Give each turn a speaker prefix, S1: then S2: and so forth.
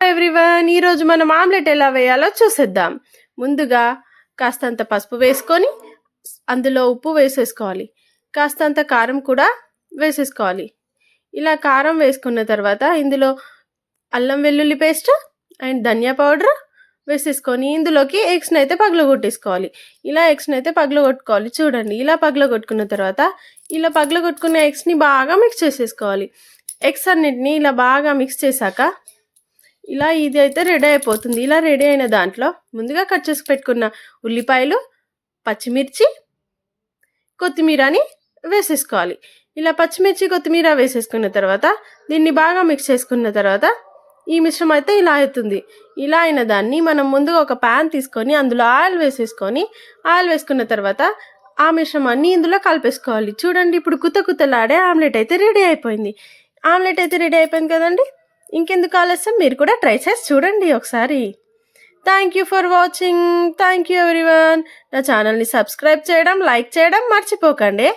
S1: Everyone, ఈరోజు మనం omelette ఎలా వేయాలో చూసేద్దాం. ముందుగా కాస్తంత పసుపు వేసుకొని అందులో ఉప్పు వేసేసుకోవాలి. కాస్తంత కారం కూడా వేసేసుకోవాలి. ఇలా కారం వేసుకున్న తర్వాత ఇందులో అల్లం వెల్లుల్లి పేస్ట్ అండ్ ధనియా పౌడర్ వేసేసుకొని ఇందులోకి ఎగ్స్ని అయితే పగలగొట్టేసుకోవాలి. ఇలా ఎగ్స్ని అయితే పగలగొట్టుకోవాలి. చూడండి, ఇలా పగలగొట్టుకున్న తర్వాత ఇలా పగలగొట్టుకున్న ఎగ్స్ని బాగా మిక్స్ చేసేసుకోవాలి. ఎగ్స్ అన్నిటిని ఇలా బాగా మిక్స్ చేశాక ఇలా ఇది అయితే రెడీ అయిపోతుంది. ఇలా రెడీ అయిన దాంట్లో ముందుగా కట్ చేసి పెట్టుకున్న ఉల్లిపాయలు, పచ్చిమిర్చి, కొత్తిమీరని వేసేసుకోవాలి. ఇలా పచ్చిమిర్చి, కొత్తిమీర వేసేసుకున్న తర్వాత దీన్ని బాగా మిక్స్ చేసుకున్న తర్వాత ఈ మిశ్రమం అయితే ఇలా అవుతుంది. ఇలా అయిన దాన్ని మనం ముందుగా ఒక ప్యాన్ తీసుకొని అందులో ఆయిల్ వేసుకున్న తర్వాత ఆ మిశ్రమాన్ని ఇందులో కలిపేసుకోవాలి. చూడండి, ఇప్పుడు కుతలాడే ఆమ్లెట్ అయితే రెడీ అయిపోయింది. ఆమ్లెట్ అయితే రెడీ అయిపోయింది కదండి. ఇంకెందుకు ఆలస్యం, మీరు కూడా ట్రై చేసి చూడండి ఒకసారి. Thank you for watching. Thank you everyone. నా ఛానల్ని సబ్స్క్రైబ్ చేయడం, లైక్ చేయడం మర్చిపోకండి.